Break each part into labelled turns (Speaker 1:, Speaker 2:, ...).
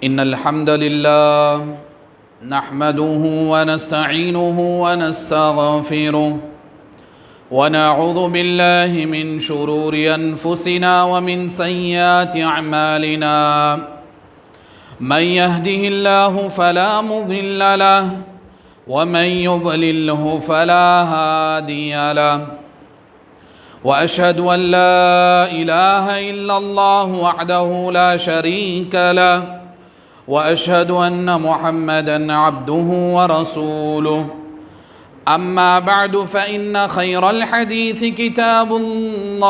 Speaker 1: إن الحمد لله نحمده ونستعينه ونستغفره ونعوذ بالله من شرور أنفسنا ومن سيئات أعمالنا من يهده الله فلا مضل له ومن يضلله فلا هادي له وأشهد أن لا إله إلا الله وحده لا شريك له وأشهد أن محمدًا عبده ورسوله أما بعد فإن خير الحديث كتاب الله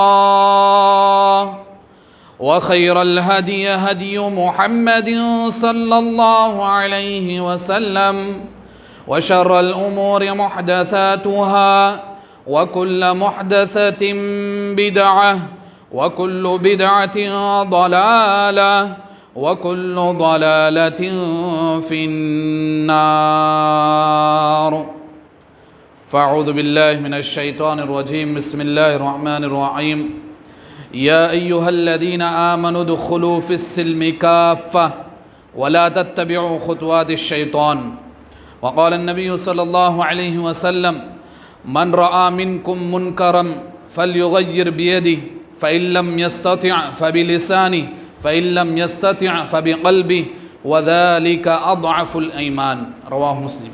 Speaker 1: وخير الهدي هدي محمد صلى الله عليه وسلم وشر الأمور محدثاتها وكل محدثة بدعة وكل بدعة ضلالة وكل ضلالة في النار فأعوذ بالله من الشيطان الرجيم بسم الله الرحمن الرحيم يا أيها الذين آمنوا ادخلوا في السلم كافة ولا تتبعوا خطوات الشيطان وقال النبي صلى الله عليه وسلم من رأى منكم منكرا فليغير بيده فإن لم يستطع فبلسانه فإن لم يستطع فبقلبه وذلك أضعف الإيمان رواہ مسلم۔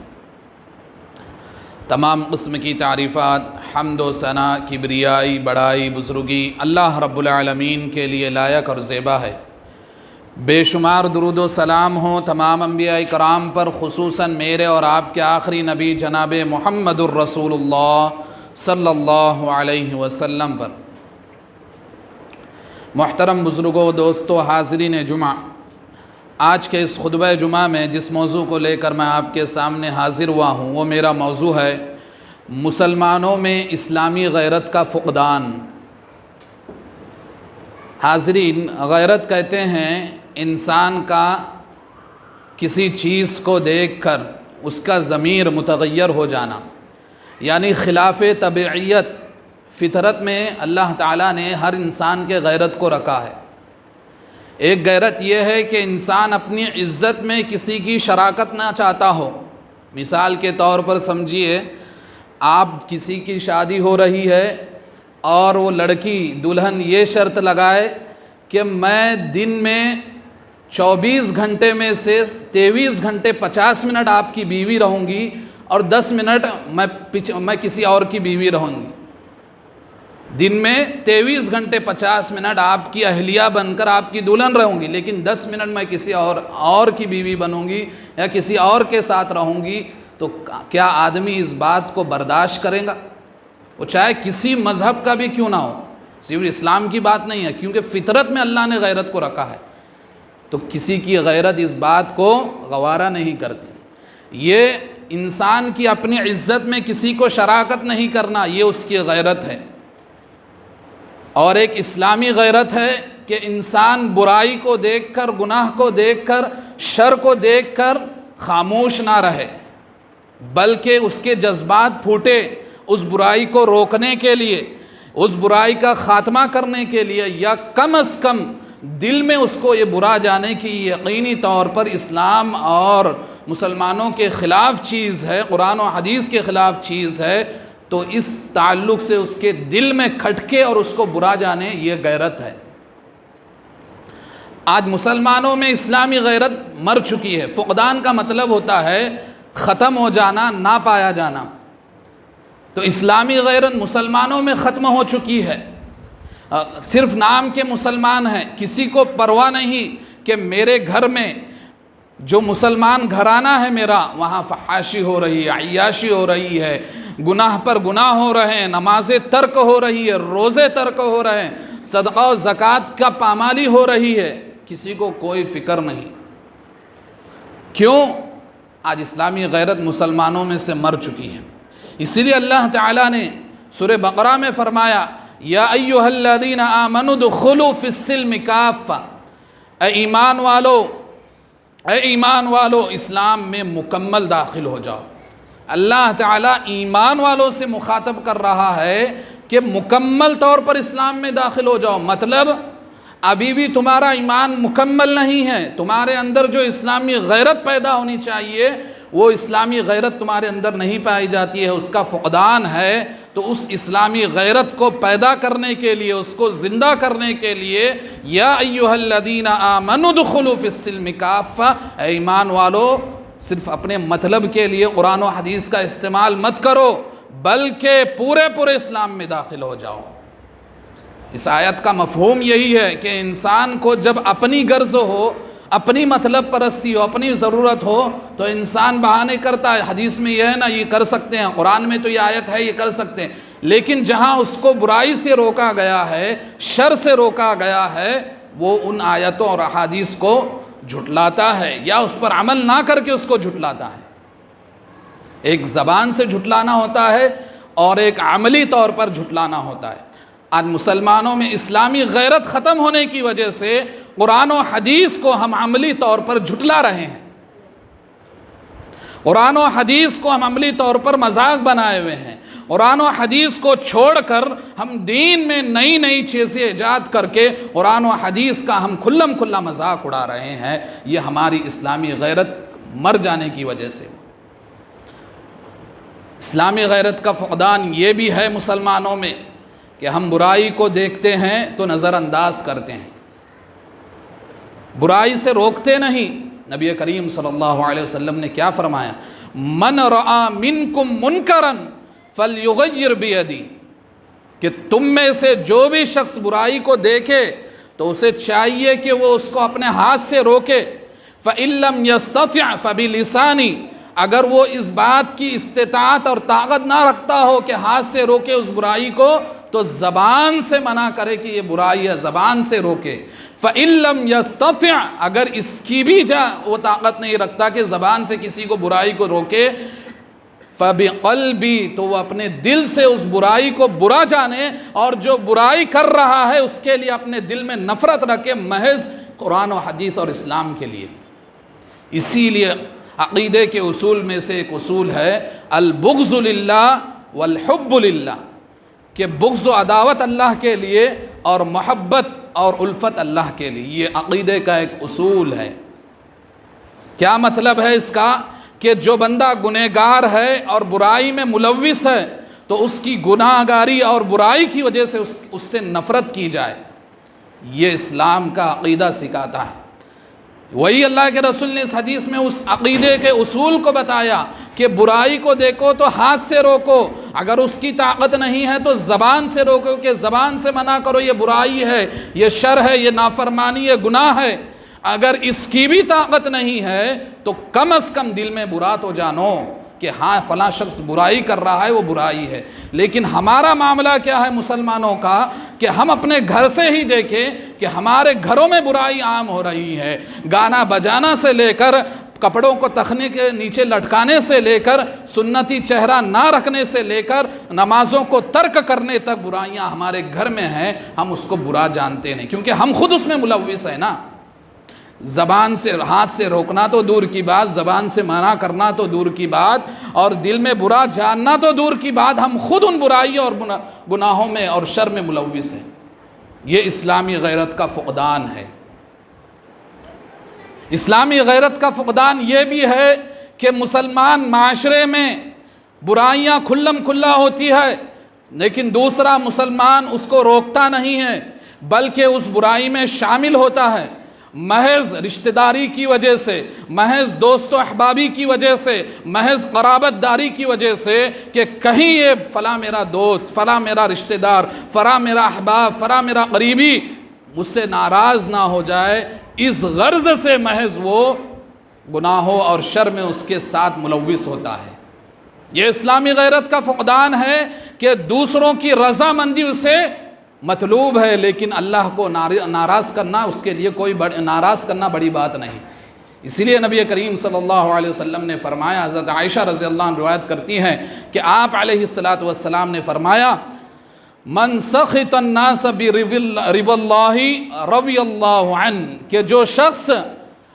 Speaker 1: تمام قسم کی تعریفات، حمد و ثنا، کبریائی، بڑائی، بزرگی اللہ رب العالمین کے لیے لائق اور زیبا ہے۔ بے شمار درود و سلام ہوں تمام انبیاء کرام پر، خصوصاً میرے اور آپ کے آخری نبی جناب محمد الرسول اللہ صلی اللہ علیہ وسلم پر۔ محترم بزرگوں، دوستو، حاضرین جمعہ، آج کے اس خطبہ جمعہ میں جس موضوع کو لے کر میں آپ کے سامنے حاضر ہوا ہوں وہ میرا موضوع ہے مسلمانوں میں اسلامی غیرت کا فقدان۔ حاضرین، غیرت کہتے ہیں انسان کا کسی چیز کو دیکھ کر اس کا ضمیر متغیر ہو جانا، یعنی خلاف طبیعیت فطرت میں اللہ تعالیٰ نے ہر انسان کے غیرت کو رکھا ہے۔ ایک غیرت یہ ہے کہ انسان اپنی عزت میں کسی کی شراکت نہ چاہتا ہو۔ مثال کے طور پر سمجھیے، آپ کسی کی شادی ہو رہی ہے اور وہ لڑکی دلہن یہ شرط لگائے کہ میں دن میں 24 گھنٹے میں سے 23 گھنٹے 50 منٹ آپ کی بیوی رہوں گی اور 10 منٹ میں کسی اور کی بیوی رہوں گی۔ دن میں 23 گھنٹے 50 منٹ آپ کی اہلیہ بن کر آپ کی دلہن رہوں گی، لیکن 10 منٹ میں کسی اور کی بیوی بنوں گی یا کسی اور کے ساتھ رہوں گی، تو کیا آدمی اس بات کو برداشت کرے گا؟ وہ چاہے کسی مذہب کا بھی کیوں نہ ہو، صرف اسلام کی بات نہیں ہے، کیونکہ فطرت میں اللہ نے غیرت کو رکھا ہے، تو کسی کی غیرت اس بات کو گوارا نہیں کرتی۔ یہ انسان کی اپنی عزت میں کسی کو شراکت نہیں کرنا، یہ اس کی غیرت ہے۔ اور ایک اسلامی غیرت ہے کہ انسان برائی کو دیکھ کر، گناہ کو دیکھ کر، شر کو دیکھ کر خاموش نہ رہے، بلکہ اس کے جذبات پھوٹے اس برائی کو روکنے کے لیے، اس برائی کا خاتمہ کرنے کے لیے، یا کم از کم دل میں اس کو یہ برا جانے کی یقینی طور پر اسلام اور مسلمانوں کے خلاف چیز ہے، قرآن و حدیث کے خلاف چیز ہے، تو اس تعلق سے اس کے دل میں کھٹکے اور اس کو برا جانے، یہ غیرت ہے۔ آج مسلمانوں میں اسلامی غیرت مر چکی ہے۔ فقدان کا مطلب ہوتا ہے ختم ہو جانا، نہ پایا جانا۔ تو اسلامی غیرت مسلمانوں میں ختم ہو چکی ہے۔ صرف نام کے مسلمان ہیں، کسی کو پرواہ نہیں کہ میرے گھر میں جو مسلمان گھرانہ ہے میرا، وہاں فحاشی ہو رہی ہے، عیاشی ہو رہی ہے، گناہ پر گناہ ہو رہے ہیں، نمازیں ترک ہو رہی ہے، روزے ترک ہو رہے ہیں، صدقہ و زکوٰۃ کا پامالی ہو رہی ہے، کسی کو کوئی فکر نہیں۔ کیوں؟ آج اسلامی غیرت مسلمانوں میں سے مر چکی ہے۔ اسی لیے اللہ تعالیٰ نے سورہ بقرہ میں فرمایا یا ایھا الذین آمنوا ادخلوا فی السلم کافہ، اے ایمان والو اسلام میں مکمل داخل ہو جاؤ۔ اللہ تعالیٰ ایمان والوں سے مخاطب کر رہا ہے کہ مکمل طور پر اسلام میں داخل ہو جاؤ، مطلب ابھی بھی تمہارا ایمان مکمل نہیں ہے، تمہارے اندر جو اسلامی غیرت پیدا ہونی چاہیے وہ اسلامی غیرت تمہارے اندر نہیں پائی جاتی ہے، اس کا فقدان ہے۔ تو اس اسلامی غیرت کو پیدا کرنے کے لیے، اس کو زندہ کرنے کے لیے، یا ایھا الذین آمنوا ادخلوا فی السلم کافہ، اے ایمان والو صرف اپنے مطلب کے لیے قرآن و حدیث کا استعمال مت کرو، بلکہ پورے اسلام میں داخل ہو جاؤ۔ اس آیت کا مفہوم یہی ہے کہ انسان کو جب اپنی غرض ہو، اپنی مطلب پرستی ہو، اپنی ضرورت ہو، تو انسان بہانے کرتا ہے۔ حدیث میں یہ ہے نا، یہ کر سکتے ہیں، قرآن میں تو یہ آیت ہے یہ کر سکتے ہیں، لیکن جہاں اس کو برائی سے روکا گیا ہے، شر سے روکا گیا ہے، وہ ان آیتوں اور احادیث کو جھٹلاتا ہے یا اس پر عمل نہ کر کے اس کو جھٹلاتا ہے۔ ایک زبان سے جھٹلانا ہوتا ہے اور ایک عملی طور پر جھٹلانا ہوتا ہے۔ آج مسلمانوں میں اسلامی غیرت ختم ہونے کی وجہ سے قرآن و حدیث کو ہم عملی طور پر جھٹلا رہے ہیں، قرآن و حدیث کو ہم عملی طور پر مذاق بنائے ہوئے ہیں، قرآن و حدیث کو چھوڑ کر ہم دین میں نئی چیزیں ایجاد کر کے قرآن و حدیث کا ہم کھلا مذاق اڑا رہے ہیں۔ یہ ہماری اسلامی غیرت مر جانے کی وجہ سے۔ اسلامی غیرت کا فقدان یہ بھی ہے مسلمانوں میں کہ ہم برائی کو دیکھتے ہیں تو نظر انداز کرتے ہیں، برائی سے روکتے نہیں۔ نبی کریم صلی اللہ علیہ وسلم نے کیا فرمایا؟ من رآ منکم منکرا فلیغیر بیدی، کہ تم میں سے جو بھی شخص برائی کو دیکھے تو اسے چاہیے کہ وہ اس کو اپنے ہاتھ سے روکے۔ فإن لم يستطع فبلسانی، اگر وہ اس بات کی استطاعت اور طاقت نہ رکھتا ہو کہ ہاتھ سے روکے اس برائی کو، تو زبان سے منع کرے کہ یہ برائی ہے، زبان سے روکے۔ فإن لم يستطع، اگر اس کی بھی وہ طاقت نہیں رکھتا کہ زبان سے کسی کو برائی کو روکے، فبقلبی، تو وہ اپنے دل سے اس برائی کو برا جانے اور جو برائی کر رہا ہے اس کے لیے اپنے دل میں نفرت رکھے، محض قرآن و حدیث اور اسلام کے لیے۔ اسی لیے عقیدے کے اصول میں سے ایک اصول ہے البغض للہ والحب للہ، کہ بغض و عداوت اللہ کے لیے اور محبت اور الفت اللہ کے لیے، یہ عقیدے کا ایک اصول ہے۔ کیا مطلب ہے اس کا؟ کہ جو بندہ گنہگار ہے اور برائی میں ملوث ہے تو اس کی گناہ گاری اور برائی کی وجہ سے اس سے نفرت کی جائے، یہ اسلام کا عقیدہ سکھاتا ہے۔ وہی اللہ کے رسول نے اس حدیث میں اس عقیدے کے اصول کو بتایا کہ برائی کو دیکھو تو ہاتھ سے روکو، اگر اس کی طاقت نہیں ہے تو زبان سے روکو، کہ زبان سے منع کرو یہ برائی ہے، یہ شر ہے، یہ نافرمانی، یہ گناہ ہے۔ اگر اس کی بھی طاقت نہیں ہے تو کم از کم دل میں برا تو جانو کہ ہاں فلاں شخص برائی کر رہا ہے، وہ برائی ہے۔ لیکن ہمارا معاملہ کیا ہے مسلمانوں کا کہ ہم اپنے گھر سے ہی دیکھیں کہ ہمارے گھروں میں برائی عام ہو رہی ہے، گانا بجانا سے لے کر کپڑوں کو تخنے کے نیچے لٹکانے سے لے کر سنتی چہرہ نہ رکھنے سے لے کر نمازوں کو ترک کرنے تک برائیاں ہمارے گھر میں ہیں، ہم اس کو برا جانتے نہیں کیونکہ ہم خود اس میں ملوث ہیں نا۔ زبان سے ہاتھ سے روکنا تو دور کی بات، زبان سے منع کرنا تو دور کی بات، اور دل میں برا جاننا تو دور کی بات، ہم خود ان برائیوں اور گناہوں میں اور شر میں ملوث ہیں۔ یہ اسلامی غیرت کا فقدان ہے۔ اسلامی غیرت کا فقدان یہ بھی ہے کہ مسلمان معاشرے میں برائیاں کھلا ہوتی ہے لیکن دوسرا مسلمان اس کو روکتا نہیں ہے بلکہ اس برائی میں شامل ہوتا ہے، محض رشتہ داری کی وجہ سے، محض دوست و احبابی کی وجہ سے، محض قرابت داری کی وجہ سے کہ کہیں یہ فلاں میرا دوست، فلاں میرا رشتہ دار، فلاں میرا احباب، فلاں میرا قریبی مجھ سے ناراض نہ ہو جائے، اس غرض سے محض وہ گناہوں اور شر میں اس کے ساتھ ملوث ہوتا ہے۔ یہ اسلامی غیرت کا فقدان ہے کہ دوسروں کی رضامندی اسے مطلوب ہے، لیکن اللہ کو ناراض کرنا اس کے لیے ناراض کرنا بڑی بات نہیں۔ اسی لیے نبی کریم صلی اللہ علیہ وسلم نے فرمایا، حضرت عائشہ رضی اللہ عنہ روایت کرتی ہیں کہ آپ علیہ السلام نے فرمایا، من سخط الناس برضا اللہ رضی اللہ عنہ، کہ جو شخص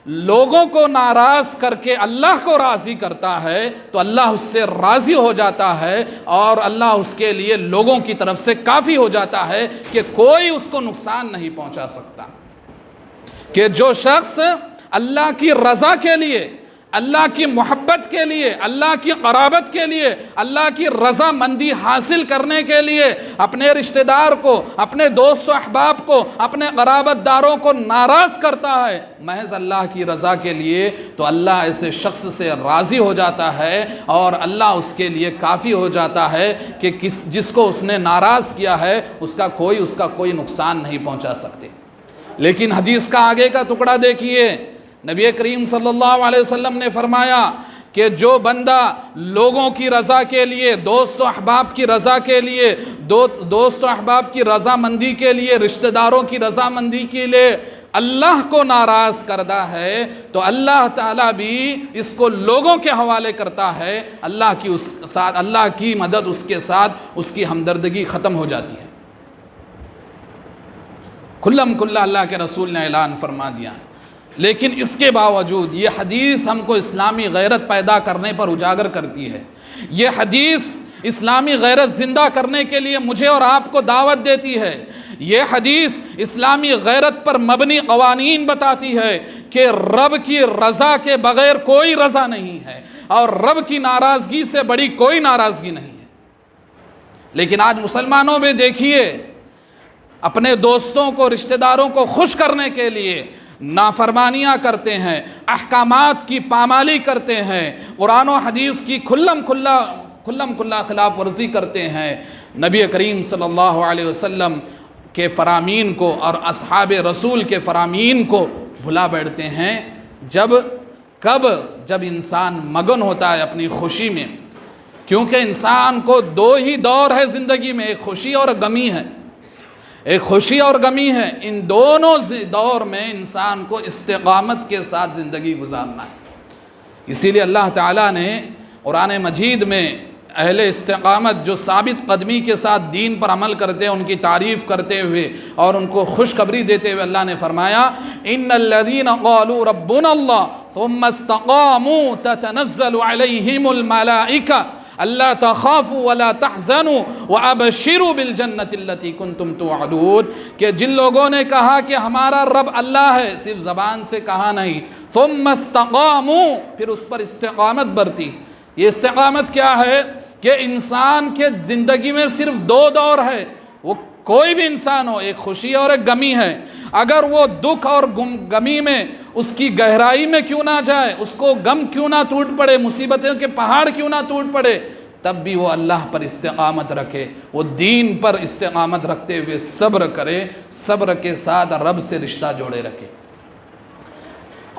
Speaker 1: لوگوں کو ناراض کر کے اللہ کو راضی کرتا ہے تو اللہ اس سے راضی ہو جاتا ہے، اور اللہ اس کے لیے لوگوں کی طرف سے کافی ہو جاتا ہے کہ کوئی اس کو نقصان نہیں پہنچا سکتا۔ کہ جو شخص اللہ کی رضا کے لیے، اللہ کی محبت کے لیے، اللہ کی قرابت کے لیے، اللہ کی رضا مندی حاصل کرنے کے لیے اپنے رشتہ دار کو، اپنے دوست و احباب کو، اپنے قرابت داروں کو ناراض کرتا ہے محض اللہ کی رضا کے لیے، تو اللہ ایسے شخص سے راضی ہو جاتا ہے، اور اللہ اس کے لیے کافی ہو جاتا ہے کہ جس کو اس نے ناراض کیا ہے اس کا کوئی نقصان نہیں پہنچا سکتے۔ لیکن حدیث کا آگے کا ٹکڑا دیکھیے، نبی کریم صلی اللہ علیہ وسلم نے فرمایا کہ جو بندہ لوگوں کی رضا کے لیے، دوست و احباب کی رضا کے لیے، دوست و احباب کی رضا مندی کے لیے، رشتہ داروں کی رضا مندی کے لیے اللہ کو ناراض کرتا ہے، تو اللہ تعالیٰ بھی اس کو لوگوں کے حوالے کرتا ہے، اللہ کی مدد اس کے ساتھ، اس کی ہمدردگی ختم ہو جاتی ہے۔ کھلم کھلا اللہ کے رسول نے اعلان فرما دیا۔ لیکن اس کے باوجود یہ حدیث ہم کو اسلامی غیرت پیدا کرنے پر اجاگر کرتی ہے، یہ حدیث اسلامی غیرت زندہ کرنے کے لیے مجھے اور آپ کو دعوت دیتی ہے، یہ حدیث اسلامی غیرت پر مبنی قوانین بتاتی ہے کہ رب کی رضا کے بغیر کوئی رضا نہیں ہے، اور رب کی ناراضگی سے بڑی کوئی ناراضگی نہیں ہے۔ لیکن آج مسلمانوں میں دیکھیے، اپنے دوستوں کو، رشتہ داروں کو خوش کرنے کے لیے نافرمانیاں کرتے ہیں، احکامات کی پامالی کرتے ہیں، قرآن و حدیث کی کھلم کھلا خلاف ورزی کرتے ہیں، نبی کریم صلی اللہ علیہ وسلم کے فرامین کو اور اصحاب رسول کے فرامین کو بھلا بیٹھتے ہیں۔ جب انسان مگن ہوتا ہے اپنی خوشی میں، کیونکہ انسان کو دو ہی دور ہے زندگی میں، ایک خوشی اور غمی ہے، ان دونوں دور میں انسان کو استقامت کے ساتھ زندگی گزارنا ہے۔ اسی لیے اللہ تعالیٰ نے قرآن مجید میں اہل استقامت جو ثابت قدمی کے ساتھ دین پر عمل کرتے ہیں ان کی تعریف کرتے ہوئے اور ان کو خوشخبری دیتے ہوئے اللہ نے فرمایا ان الذین قالوا ربنا اللہ ثم استقاموا تتنزل علیہم الملائکہ اللہ تخافوا ولا تحزنوا وابشروا بالجنۃ التي كنتم توعدون، کہ جن لوگوں نے کہا کہ ہمارا رب اللہ ہے، صرف زبان سے کہا نہیں، ثم استقاموا، پھر اس پر استقامت برتی۔ یہ استقامت کیا ہے کہ انسان کے زندگی میں صرف دو دور ہے، وہ کوئی بھی انسان ہو، ایک خوشی اور ایک غمی ہے، اگر وہ دکھ اور غمی میں اس کی گہرائی میں کیوں نہ جائے، اس کو غم کیوں نہ ٹوٹ پڑے، مصیبتوں کے پہاڑ کیوں نہ ٹوٹ پڑے، تب بھی وہ اللہ پر استقامت رکھے، وہ دین پر استقامت رکھتے ہوئے صبر کرے، صبر کے ساتھ رب سے رشتہ جوڑے رکھے۔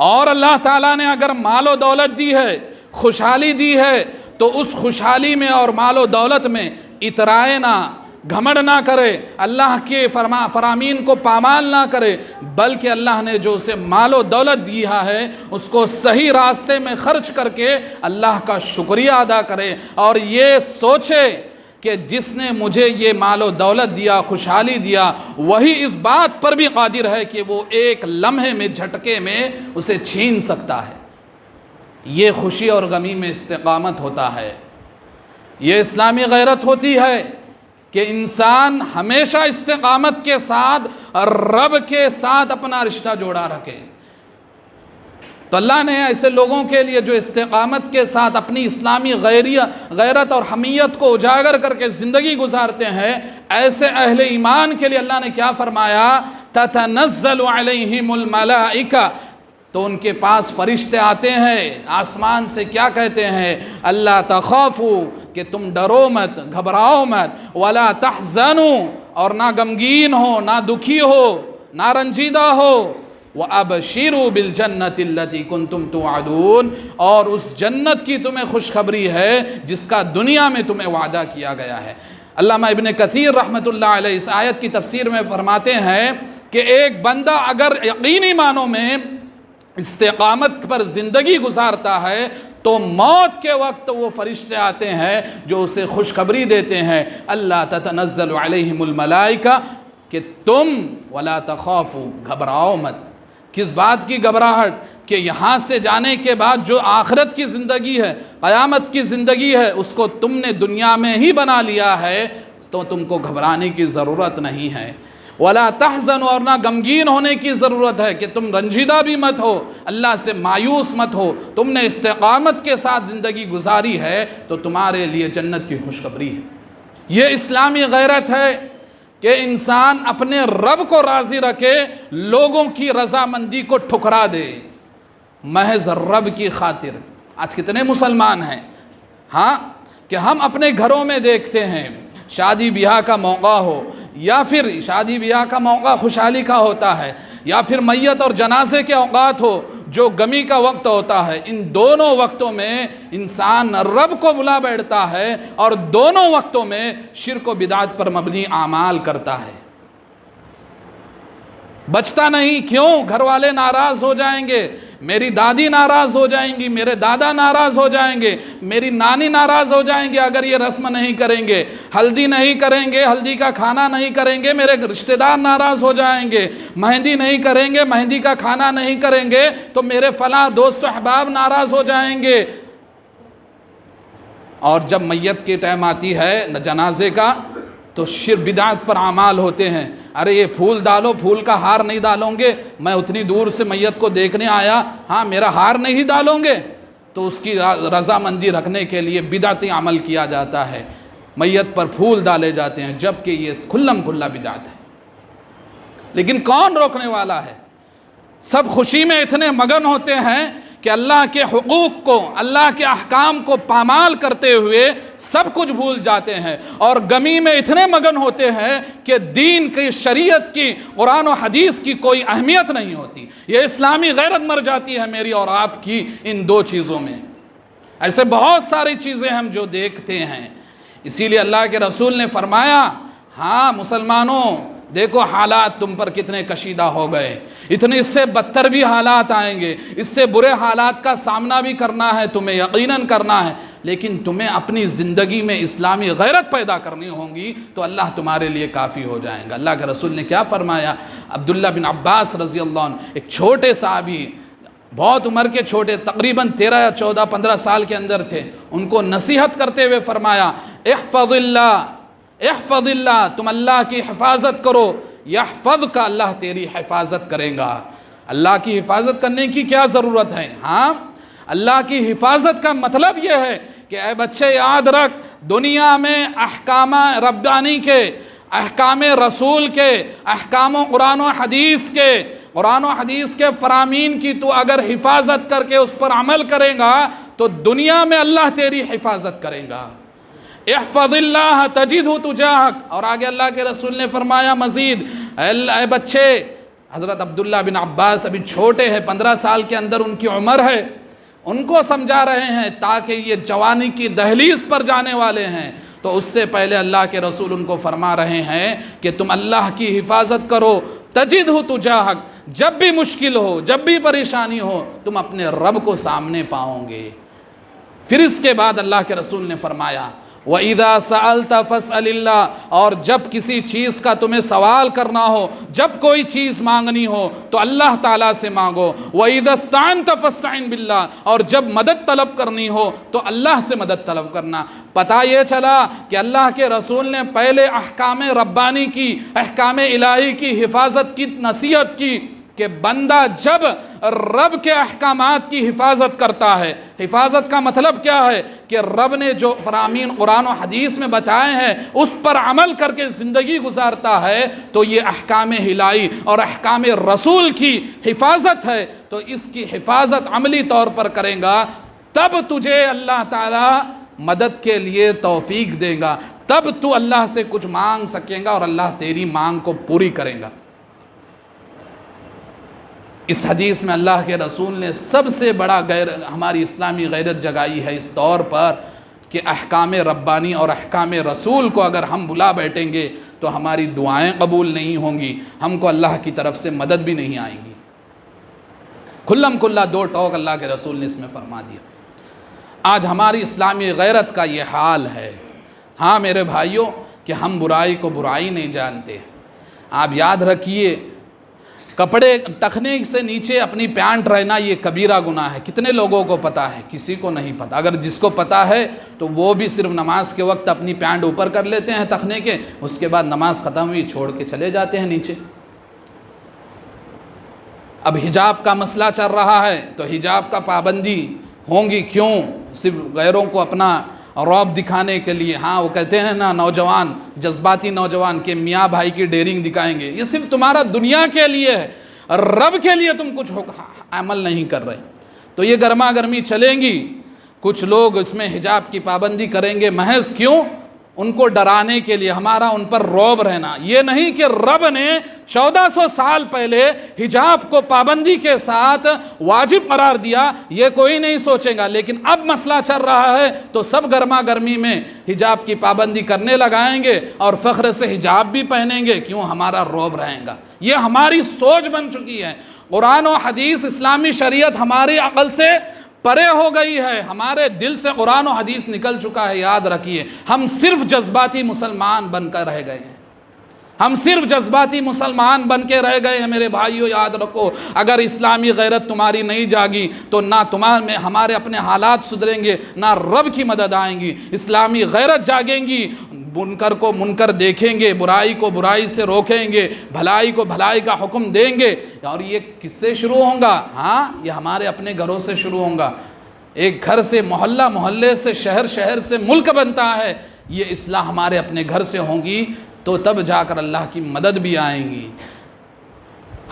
Speaker 1: اور اللہ تعالیٰ نے اگر مال و دولت دی ہے، خوشحالی دی ہے، تو اس خوشحالی میں اور مال و دولت میں اترائے نہ، گھمنڈ نہ کرے، اللہ کے فرامین کو پامال نہ کرے، بلکہ اللہ نے جو اسے مال و دولت دیا ہے اس کو صحیح راستے میں خرچ کر کے اللہ کا شکریہ ادا کرے، اور یہ سوچے کہ جس نے مجھے یہ مال و دولت دیا، خوشحالی دیا، وہی اس بات پر بھی قادر ہے کہ وہ ایک لمحے میں، جھٹکے میں اسے چھین سکتا ہے۔ یہ خوشی اور غمی میں استقامت ہوتا ہے، یہ اسلامی غیرت ہوتی ہے کہ انسان ہمیشہ استقامت کے ساتھ رب کے ساتھ اپنا رشتہ جوڑا رکھے۔ تو اللہ نے ایسے لوگوں کے لیے جو استقامت کے ساتھ اپنی اسلامی غیرت اور حمیت کو اجاگر کر کے زندگی گزارتے ہیں، ایسے اہل ایمان کے لیے اللہ نے کیا فرمایا؟ تتنزل علیہم الملائکہ، تو ان کے پاس فرشتے آتے ہیں، آسمان سے کیا کہتے ہیں؟ اللہ تخافوا، کہ تم ڈرو مت، گھبراؤ مت، ولا تحزنوا، اور نہ غمگین ہو، نہ دکھی ہو، نہ رنجیدہ ہو، وابشروا بالجنۃ التي كنتم توعدون، اور اس جنت کی تمہیں خوشخبری ہے جس کا دنیا میں تمہیں وعدہ کیا گیا ہے۔ علامہ ابن کثیر رحمۃ اللہ علیہ اس آیت کی تفسیر میں فرماتے ہیں کہ ایک بندہ اگر یقینی معنوں میں استقامت پر زندگی گزارتا ہے تو موت کے وقت وہ فرشتے آتے ہیں جو اسے خوشخبری دیتے ہیں، اللہ تتنزل علیہم الملائکہ، کہ تم ولا تخافوا، گھبراؤ مت۔ کس بات کی گھبراہٹ؟ کہ یہاں سے جانے کے بعد جو آخرت کی زندگی ہے، قیامت کی زندگی ہے، اس کو تم نے دنیا میں ہی بنا لیا ہے، تو تم کو گھبرانے کی ضرورت نہیں ہے۔ وَلَا تَحْزَنُوا، اور نہ غمگین ہونے کی ضرورت ہے کہ تم رنجیدہ بھی مت ہو، اللہ سے مایوس مت ہو۔ تم نے استقامت کے ساتھ زندگی گزاری ہے تو تمہارے لیے جنت کی خوشخبری ہے۔ یہ اسلامی غیرت ہے کہ انسان اپنے رب کو راضی رکھے، لوگوں کی رضامندی کو ٹھکرا دے، محض رب کی خاطر۔ آج کتنے مسلمان ہیں ہاں کہ ہم اپنے گھروں میں دیکھتے ہیں، شادی بیاہ کا موقع ہو، یا پھر شادی بیاہ کا موقع خوشحالی کا ہوتا ہے، یا پھر میت اور جنازے کے اوقات ہو جو غمی کا وقت ہوتا ہے، ان دونوں وقتوں میں انسان رب کو بلا بیٹھتا ہے اور دونوں وقتوں میں شرک و بدعت پر مبنی اعمال کرتا ہے۔ بچتا نہیں، کیوں؟ گھر والے ناراض ہو جائیں گے، میری دادی ناراض ہو جائیں گی، میرے دادا ناراض ہو جائیں گے، میری نانی ناراض ہو جائیں گے اگر یہ رسم نہیں کریں گے، ہلدی نہیں کریں گے، ہلدی کا کھانا نہیں کریں گے، میرے رشتہ دار ناراض ہو جائیں گے، مہندی نہیں کریں گے، مہندی کا کھانا نہیں کریں گے تو میرے فلاں دوست و احباب ناراض ہو جائیں گے۔ اور جب میت کے ٹائم آتی ہے جنازے کا تو شرک بدعت پر اعمال ہوتے ہیں۔ ارے یہ پھول ڈالو، پھول کا ہار نہیں ڈالوں گے، میں اتنی دور سے میت کو دیکھنے آیا، ہاں میرا ہار نہیں ڈالوں گے، تو اس کی رضامندی رکھنے کے لیے بدعتی عمل کیا جاتا ہے، میت پر پھول ڈالے جاتے ہیں، جبکہ یہ کھلم کھلا بدعت ہے۔ لیکن کون روکنے والا ہے؟ سب خوشی میں اتنے مگن ہوتے ہیں کہ اللہ کے حقوق کو، اللہ کے احکام کو پامال کرتے ہوئے سب کچھ بھول جاتے ہیں، اور غمی میں اتنے مگن ہوتے ہیں کہ دین کی، شریعت کی، قرآن و حدیث کی کوئی اہمیت نہیں ہوتی۔ یہ اسلامی غیرت مر جاتی ہے میری اور آپ کی ان دو چیزوں میں۔ ایسے بہت ساری چیزیں ہم جو دیکھتے ہیں، اسی لیے اللہ کے رسول نے فرمایا، ہاں مسلمانوں دیکھو حالات تم پر کتنے کشیدہ ہو گئے، اتنے اس سے بدتر بھی حالات آئیں گے، اس سے برے حالات کا سامنا بھی کرنا ہے تمہیں، یقیناً کرنا ہے، لیکن تمہیں اپنی زندگی میں اسلامی غیرت پیدا کرنی ہوگی تو اللہ تمہارے لیے کافی ہو جائیں گا۔ اللہ کے رسول نے کیا فرمایا؟ عبداللہ بن عباس رضی اللہ عنہ، ایک چھوٹے صحابی، بہت عمر کے چھوٹے، تقریباً 13 یا 14 15 سال کے اندر تھے، ان کو نصیحت کرتے ہوئے فرمایا، احفظ اللہ، احفظ اللہ، تم اللہ کی حفاظت کرو، یحفظک، اللہ تیری حفاظت کرے گا۔ اللہ کی حفاظت کرنے کی کیا ضرورت ہے؟ ہاں اللہ کی حفاظت کا مطلب یہ ہے کہ اے بچے یاد رکھ، دنیا میں احکام ربانی کے، احکام رسول کے، احکام قرآن و حدیث کے، قرآن و حدیث کے فرامین کی تو اگر حفاظت کر کے اس پر عمل کرے گا تو دنیا میں اللہ تیری حفاظت کرے گا۔ احفظ اللہ تجدہ تجاہک، اور آگے اللہ کے رسول نے فرمایا مزید، اے بچے، حضرت عبداللہ بن عباس ابھی چھوٹے ہیں، 15 سال کے اندر ان کی عمر ہے، ان کو سمجھا رہے ہیں تاکہ یہ جوانی کی دہلیز پر جانے والے ہیں، تو اس سے پہلے اللہ کے رسول ان کو فرما رہے ہیں کہ تم اللہ کی حفاظت کرو، تجدہ تجاہک، جب بھی مشکل ہو، جب بھی پریشانی ہو، تم اپنے رب کو سامنے پاؤ گے۔ پھر اس کے بعد اللہ کے رسول نے فرمایا، وَإِذَا سَأَلْتَ فَاسْأَلِ اللَّهَ، اور جب کسی چیز کا تمہیں سوال کرنا ہو، جب کوئی چیز مانگنی ہو تو اللہ تعالیٰ سے مانگو، وَإِذَا اسْتَعَنْتَ فَاسْتَعِنْ بِاللَّهِ، اور جب مدد طلب کرنی ہو تو اللہ سے مدد طلب کرنا۔ پتہ یہ چلا کہ اللہ کے رسول نے پہلے احکام ربانی کی، احکام الہی کی حفاظت کی نصیحت کی کہ بندہ جب رب کے احکامات کی حفاظت کرتا ہے، حفاظت کا مطلب کیا ہے کہ رب نے جو فرامین قرآن و حدیث میں بتائے ہیں اس پر عمل کر کے زندگی گزارتا ہے تو یہ احکام الہی اور احکام رسول کی حفاظت ہے، تو اس کی حفاظت عملی طور پر کرے گا، تب تجھے اللہ تعالیٰ مدد کے لیے توفیق دے گا، تب تو اللہ سے کچھ مانگ سکے گا اور اللہ تیری مانگ کو پوری کرے گا۔ اس حدیث میں اللہ کے رسول نے سب سے بڑا ہماری اسلامی غیرت جگائی ہے اس طور پر کہ احکام ربانی اور احکام رسول کو اگر ہم بلا بیٹھیں گے تو ہماری دعائیں قبول نہیں ہوں گی، ہم کو اللہ کی طرف سے مدد بھی نہیں آئیں گی۔ کھلم کھلا دو ٹوک اللہ کے رسول نے اس میں فرما دیا۔ آج ہماری اسلامی غیرت کا یہ حال ہے۔ ہاں میرے بھائیوں کہ ہم برائی کو برائی نہیں جانتے۔ آپ یاد رکھیے کپڑے ٹخنے سے نیچے اپنی پینٹ رہنا یہ کبیرہ گناہ ہے۔ کتنے لوگوں کو پتہ ہے؟ کسی کو نہیں پتہ۔ اگر جس کو پتہ ہے تو وہ بھی صرف نماز کے وقت اپنی پینٹ اوپر کر لیتے ہیں ٹخنے کے، اس کے بعد نماز ختم ہوئی چھوڑ کے چلے جاتے ہیں نیچے۔ اب حجاب کا مسئلہ چل رہا ہے تو حجاب کا پابندی ہوں گی کیوں؟ صرف غیروں کو اپنا رعب دکھانے کے لیے۔ ہاں وہ کہتے ہیں نا نوجوان، جذباتی نوجوان کہ میاں بھائی کی ڈیرنگ دکھائیں گے، یہ صرف تمہارا دنیا کے لیے ہے، رب کے لیے تم کچھ عمل نہیں کر رہے۔ تو یہ گرما گرمی چلیں گی، کچھ لوگ اس میں حجاب کی پابندی کریں گے محض کیوں؟ ان کو ڈرانے کے لیے، ہمارا ان پر رعب رہنا۔ یہ نہیں کہ رب نے 1400 سال پہلے حجاب کو پابندی کے ساتھ واجب قرار دیا، یہ کوئی نہیں سوچے گا، لیکن اب مسئلہ چل رہا ہے تو سب گرما گرمی میں حجاب کی پابندی کرنے لگائیں گے اور فخر سے حجاب بھی پہنیں گے، کیوں؟ ہمارا رعب رہے گا۔ یہ ہماری سوچ بن چکی ہے۔ قرآن و حدیث، اسلامی شریعت ہماری عقل سے پرے ہو گئی ہے، ہمارے دل سے قرآن و حدیث نکل چکا ہے۔ یاد رکھیے، ہم صرف جذباتی مسلمان بن کر رہ گئے ہیں، ہم صرف جذباتی مسلمان بن کے رہ گئے ہیں۔ میرے بھائیو یاد رکھو، اگر اسلامی غیرت تمہاری نہیں جاگی تو نہ تمہارے ہمارے اپنے حالات سدھریں گے، نہ رب کی مدد آئیں گی۔ اسلامی غیرت جاگیں گی، منکر کو منکر دیکھیں گے، برائی کو برائی سے روکیں گے، بھلائی کو بھلائی کا حکم دیں گے۔ اور یہ کس سے شروع ہوگا؟ ہاں یہ ہمارے اپنے گھروں سے شروع ہوگا۔ ایک گھر سے محلہ، محلے سے شہر، شہر سے ملک بنتا ہے۔ یہ اصلاح ہمارے اپنے گھر سے ہوگی تو تب جا کر اللہ کی مدد بھی آئیں گی۔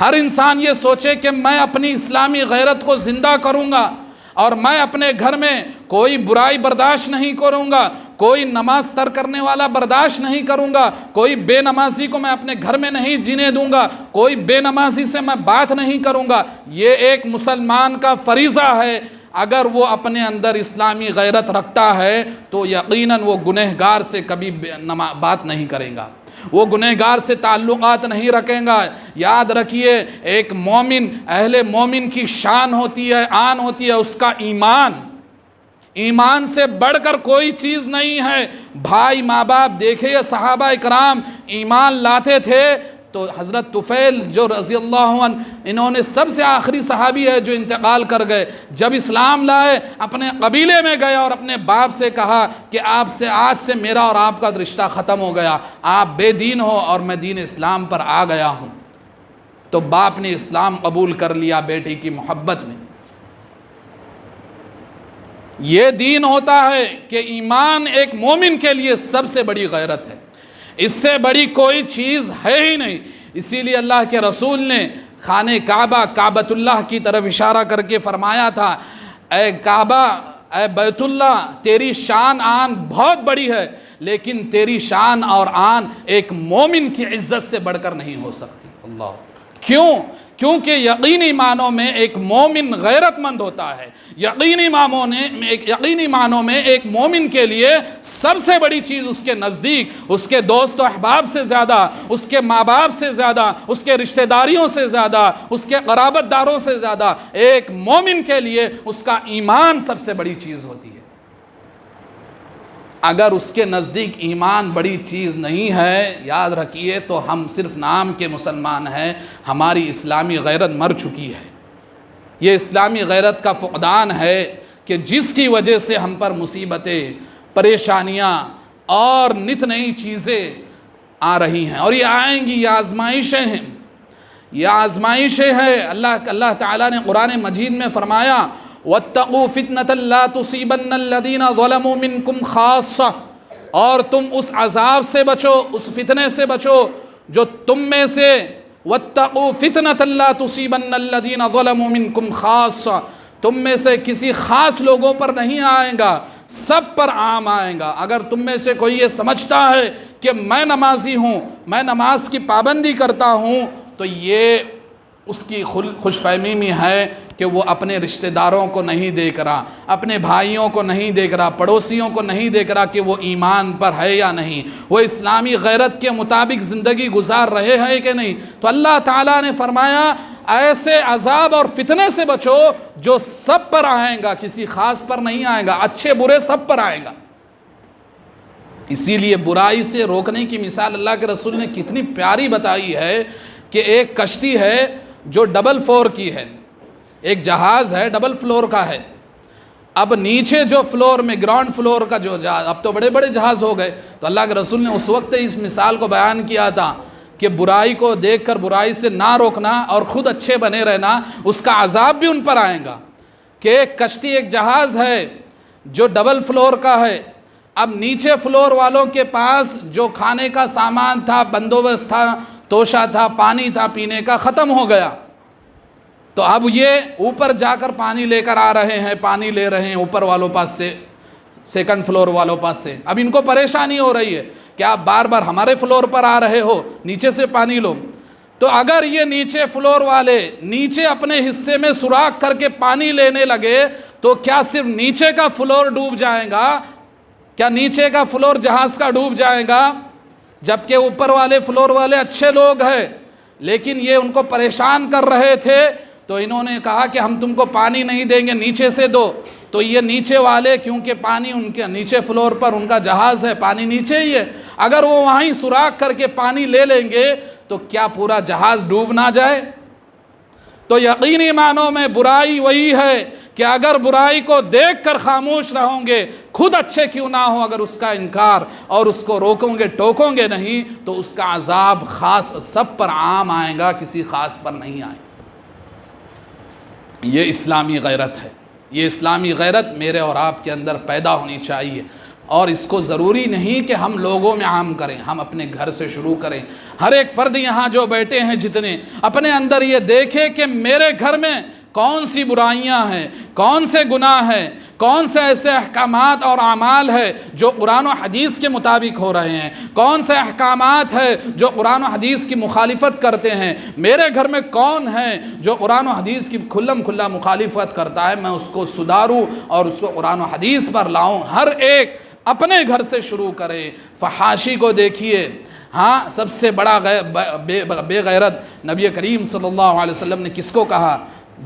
Speaker 1: ہر انسان یہ سوچے کہ میں اپنی اسلامی غیرت کو زندہ کروں گا اور میں اپنے گھر میں کوئی برائی برداشت نہیں کروں گا، کوئی نماز ترک کرنے والا برداشت نہیں کروں گا، کوئی بے نمازی کو میں اپنے گھر میں نہیں جینے دوں گا، کوئی بے نمازی سے میں بات نہیں کروں گا۔ یہ ایک مسلمان کا فریضہ ہے۔ اگر وہ اپنے اندر اسلامی غیرت رکھتا ہے تو یقیناً وہ گنہگار سے کبھی بات نہیں کرے گا، وہ گنہگار سے تعلقات نہیں رکھے گا۔ یاد رکھیے، ایک مومن، اہل مومن کی شان ہوتی ہے، آن ہوتی ہے اس کا ایمان۔ ایمان سے بڑھ کر کوئی چیز نہیں ہے۔ بھائی ماں باپ دیکھے، صحابہ اکرام ایمان لاتے تھے تو حضرت طفیل جو رضی اللہ عنہ، انہوں نے سب سے آخری صحابی ہے جو انتقال کر گئے، جب اسلام لائے اپنے قبیلے میں گئے اور اپنے باپ سے کہا کہ آپ سے آج سے میرا اور آپ کا رشتہ ختم ہو گیا، آپ بے دین ہو اور میں دین اسلام پر آ گیا ہوں۔ تو باپ نے اسلام قبول کر لیا بیٹی کی محبت میں۔ یہ دین ہوتا ہے کہ ایمان ایک مومن کے لیے سب سے بڑی غیرت ہے، اس سے بڑی کوئی چیز ہے ہی نہیں۔ اسی لیے اللہ کے رسول نے خانہ کعبہ، کعبۃ اللہ کی طرف اشارہ کر کے فرمایا تھا، اے کعبہ، اے بیت اللہ، تیری شان آن بہت بڑی ہے، لیکن تیری شان اور آن ایک مومن کی عزت سے بڑھ کر نہیں ہو سکتی۔ اللہ، کیوں؟ کیونکہ یقینی معنوں میں ایک مومن غیرت مند ہوتا ہے۔ یقینی معنوں میں ایک مومن کے لیے سب سے بڑی چیز اس کے نزدیک، اس کے دوست و احباب سے زیادہ، اس کے ماں باپ سے زیادہ، اس کے رشتہ داریوں سے زیادہ، اس کے قرابت داروں سے زیادہ، ایک مومن کے لیے اس کا ایمان سب سے بڑی چیز ہوتی ہے۔ اگر اس کے نزدیک ایمان بڑی چیز نہیں ہے، یاد رکھیے، تو ہم صرف نام کے مسلمان ہیں، ہماری اسلامی غیرت مر چکی ہے۔ یہ اسلامی غیرت کا فقدان ہے کہ جس کی وجہ سے ہم پر مصیبتیں، پریشانیاں اور نت نئی چیزیں آ رہی ہیں، اور یہ آئیں گی، یہ آزمائشیں ہیں، یہ آزمائشیں ہیں۔ اللہ تعالیٰ نے قرآن مجید میں فرمایا، وَاتَّقُوا فِتْنَةً لَا تُصِيبَنَّ الَّذِينَ ظَلَمُوا مِنْكُمْ خَاصَّةً، اور تم اس عذاب سے بچو، اس فتنے سے بچو جو تم میں سے، وَاتَّقُوا فِتْنَةً لَا تُصِيبَنَّ الَّذِينَ ظَلَمُوا مِنْكُمْ خَاصَّةً، تم میں سے کسی خاص لوگوں پر نہیں آئے گا، سب پر عام آئے گا۔ اگر تم میں سے کوئی یہ سمجھتا ہے کہ میں نمازی ہوں، میں نماز کی پابندی کرتا ہوں، تو یہ اس کی خوش فہمی میں ہے کہ وہ اپنے رشتہ داروں کو نہیں دیکھ رہا، اپنے بھائیوں کو نہیں دیکھ رہا، پڑوسیوں کو نہیں دیکھ رہا کہ وہ ایمان پر ہے یا نہیں، وہ اسلامی غیرت کے مطابق زندگی گزار رہے ہیں کہ نہیں۔ تو اللہ تعالیٰ نے فرمایا، ایسے عذاب اور فتنے سے بچو جو سب پر آئیں گا، کسی خاص پر نہیں آئے گا، اچھے برے سب پر آئے گا۔ اسی لیے برائی سے روکنے کی مثال اللہ کے رسول نے کتنی پیاری بتائی ہے کہ ایک کشتی ہے، جو ڈبل فلور کی ہے، ایک جہاز ہے ڈبل فلور کا ہے، اب نیچے جو فلور میں گراؤنڈ فلور کا جو جہاز، اب تو بڑے بڑے جہاز ہو گئے، تو اللہ کے رسول نے اس وقت اس مثال کو بیان کیا تھا کہ برائی کو دیکھ کر برائی سے نہ روکنا اور خود اچھے بنے رہنا، اس کا عذاب بھی ان پر آئے گا کہ ایک کشتی، ایک جہاز ہے جو ڈبل فلور کا ہے، اب نیچے فلور والوں کے پاس جو کھانے کا سامان تھا، بندوبست تھا، توشہ تھا، پانی تھا پینے کا، ختم ہو گیا، تو اب یہ اوپر جا کر پانی لے کر آ رہے ہیں، پانی لے رہے ہیں اوپر والوں پاس سے، سیکنڈ فلور والوں پاس سے، اب ان کو پریشانی ہو رہی ہے کہ آپ بار بار ہمارے فلور پر آ رہے ہو، نیچے سے پانی لو۔ تو اگر یہ نیچے فلور والے نیچے اپنے حصے میں سوراخ کر کے پانی لینے لگے تو کیا صرف نیچے کا فلور ڈوب جائے گا؟ کیا نیچے کا فلور جہاز کا ڈوب جائے گا؟ جبکہ اوپر والے فلور والے اچھے لوگ ہیں، لیکن یہ ان کو پریشان کر رہے تھے، تو انہوں نے کہا کہ ہم تم کو پانی نہیں دیں گے، نیچے سے دو۔ تو یہ نیچے والے، کیونکہ پانی ان کے نیچے فلور پر ان کا جہاز ہے، پانی نیچے ہی ہے، اگر وہ وہیں سوراخ کر کے پانی لے لیں گے تو کیا پورا جہاز ڈوب نہ جائے؟ تو یقینی معنوں میں برائی وہی ہے کہ اگر برائی کو دیکھ کر خاموش رہوں گے، خود اچھے کیوں نہ ہو، اگر اس کا انکار اور اس کو روکوں گے، ٹوکوں گے نہیں، تو اس کا عذاب خاص سب پر عام آئے گا، کسی خاص پر نہیں آئے۔ یہ اسلامی غیرت ہے، یہ اسلامی غیرت میرے اور آپ کے اندر پیدا ہونی چاہیے، اور اس کو ضروری نہیں کہ ہم لوگوں میں عام کریں، ہم اپنے گھر سے شروع کریں۔ ہر ایک فرد یہاں جو بیٹھے ہیں جتنے، اپنے اندر یہ دیکھے کہ میرے گھر میں کون سی برائیاں ہیں، کون سے گناہ ہیں، کون سے ایسے احکامات اور اعمال ہے جو قرآن و حدیث کے مطابق ہو رہے ہیں، کون سے احکامات ہے جو قرآن و حدیث کی مخالفت کرتے ہیں، میرے گھر میں کون ہے جو قرآن و حدیث کی کھلم کھلا مخالفت کرتا ہے، میں اس کو سدھاروں اور اس کو قرآن و حدیث پر لاؤں۔ ہر ایک اپنے گھر سے شروع کرے۔ فحاشی کو دیکھیے، ہاں سب سے بڑا بے غیرت نبی کریم صلی اللہ علیہ وسلم نے کس کو کہا؟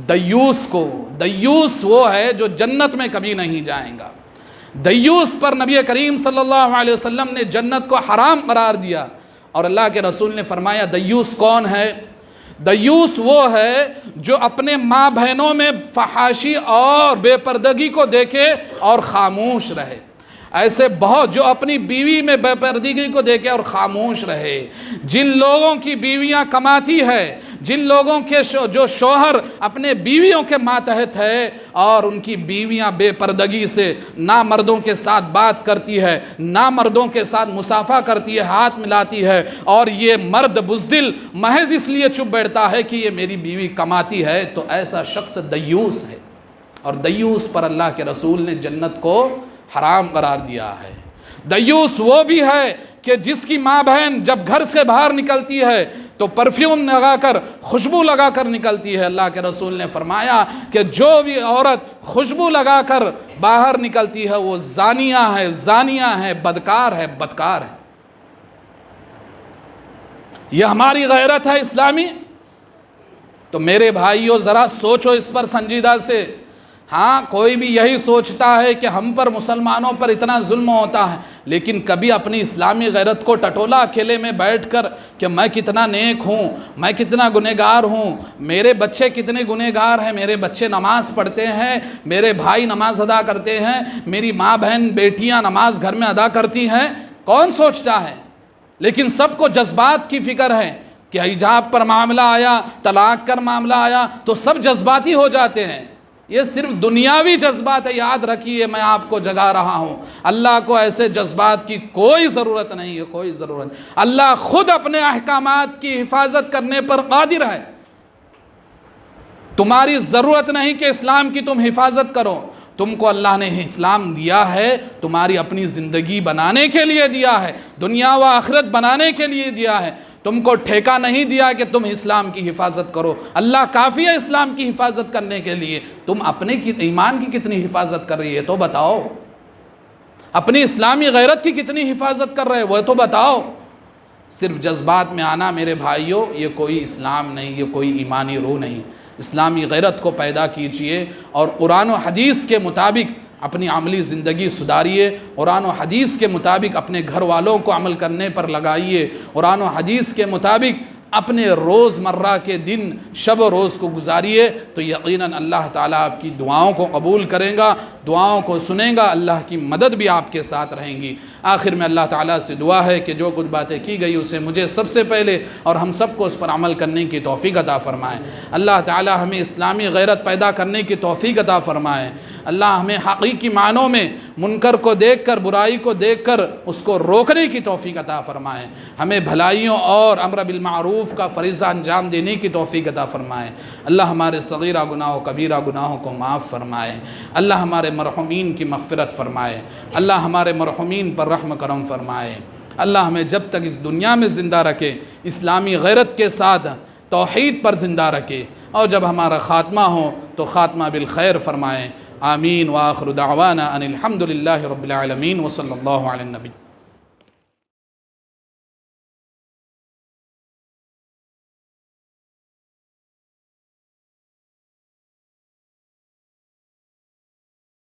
Speaker 1: دیوس کو۔ دیوس وہ ہے جو جنت میں کبھی نہیں جائیں گا۔ دیوس پر نبی کریم صلی اللہ علیہ وسلم نے جنت کو حرام قرار دیا، اور اللہ کے رسول نے فرمایا دیوس کون ہے؟ دیوس وہ ہے جو اپنے ماں بہنوں میں فحاشی اور بے پردگی کو دیکھے اور خاموش رہے۔ ایسے بہت جو اپنی بیوی میں بے پردگی کو دیکھے اور خاموش رہے۔ جن لوگوں کی بیویاں کماتی ہے، جن لوگوں کے جو شوہر اپنے بیویوں کے ماتحت ہے اور ان کی بیویاں بے پردگی سے نہ مردوں کے ساتھ بات کرتی ہے، نہ مردوں کے ساتھ مصافحہ کرتی ہے، ہاتھ ملاتی ہے، اور یہ مرد بزدل محض اس لیے چپ بیٹھتا ہے کہ یہ میری بیوی کماتی ہے، تو ایسا شخص دیوس ہے، اور دیوس پر اللہ کے رسول نے جنت کو حرام قرار دیا ہے۔ دیوس وہ بھی ہے کہ جس کی ماں بہن جب گھر سے باہر نکلتی ہے تو پرفیوم لگا کر، خوشبو لگا کر نکلتی ہے۔ اللہ کے رسول نے فرمایا کہ جو بھی عورت خوشبو لگا کر باہر نکلتی ہے وہ زانیہ ہے، زانیہ ہے، بدکار ہے، بدکار ہے۔ یہ ہماری غیرت ہے اسلامی۔ تو میرے بھائیوں ذرا سوچو اس پر سنجیدہ سے۔ ہاں کوئی بھی یہی سوچتا ہے کہ ہم پر مسلمانوں پر اتنا ظلم ہوتا ہے، لیکن کبھی اپنی اسلامی غیرت کو ٹٹولا اکیلے میں بیٹھ کر کہ میں کتنا نیک ہوں، میں کتنا گنہگار ہوں، میرے بچے کتنے گنہگار ہیں، میرے بچے نماز پڑھتے ہیں، میرے بھائی نماز ادا کرتے ہیں، میری ماں بہن بیٹیاں نماز گھر میں ادا کرتی ہیں، کون سوچتا ہے؟ لیکن سب کو جذبات کی فکر ہے کہ حجاب پر معاملہ آیا، طلاق کا معاملہ آیا تو سب جذباتی ہو جاتے ہیں۔ یہ صرف دنیاوی جذبات ہے، یاد رکھیے میں آپ کو جگا رہا ہوں، اللہ کو ایسے جذبات کی کوئی ضرورت نہیں ہے، کوئی ضرورت۔ اللہ خود اپنے احکامات کی حفاظت کرنے پر قادر ہے۔ تمہاری ضرورت نہیں کہ اسلام کی تم حفاظت کرو، تم کو اللہ نے اسلام دیا ہے تمہاری اپنی زندگی بنانے کے لیے دیا ہے، دنیا و آخرت بنانے کے لیے دیا ہے، تم کو ٹھیکہ نہیں دیا کہ تم اسلام کی حفاظت کرو۔ اللہ کافی ہے اسلام کی حفاظت کرنے کے لیے، تم اپنے ایمان کی کتنی حفاظت کر رہی ہے تو بتاؤ، اپنی اسلامی غیرت کی کتنی حفاظت کر رہے وہ تو بتاؤ۔ صرف جذبات میں آنا میرے بھائیوں یہ کوئی اسلام نہیں، یہ کوئی ایمانی روح نہیں۔ اسلامی غیرت کو پیدا کیجئے اور قرآن و حدیث کے مطابق اپنی عملی زندگی سدھاریے، قرآن و حدیث کے مطابق اپنے گھر والوں کو عمل کرنے پر لگائیے، قرآن و حدیث کے مطابق اپنے روز مرہ کے دن شب و روز کو گزاریے تو یقیناً اللہ تعالیٰ آپ کی دعاؤں کو قبول کرے گا، دعاؤں کو سنیں گا، اللہ کی مدد بھی آپ کے ساتھ رہیں گی۔ آخر میں اللہ تعالیٰ سے دعا ہے کہ جو کچھ باتیں کی گئی اسے مجھے سب سے پہلے اور ہم سب کو اس پر عمل کرنے کی توفیق عطا فرمائے۔ اللہ تعالیٰ ہمیں اسلامی غیرت پیدا کرنے کی توفیق عطا فرمائے۔ اللہ ہمیں حقیقی معنوں میں منکر کو دیکھ کر، برائی کو دیکھ کر اس کو روکنے کی توفیق عطا فرمائے۔ ہمیں بھلائیوں اور امر بالمعروف کا فریضہ انجام دینے کی توفیق عطا فرمائے۔ اللہ ہمارے صغیرہ گناہ و کبیرہ گناہوں کو معاف فرمائے۔ اللہ ہمارے مرحومین کی مغفرت فرمائے۔ اللہ ہمارے مرحومین پر رحم کرم فرمائے۔ اللہ ہمیں جب تک اس دنیا میں زندہ رکھے اسلامی غیرت کے ساتھ توحید پر زندہ رکھے، اور جب ہمارا خاتمہ ہو تو خاتمہ بالخیر فرمائے۔ آمین وآخر دعوانا ان الحمد للہ رب العالمین وصلی اللہ علی النبی۔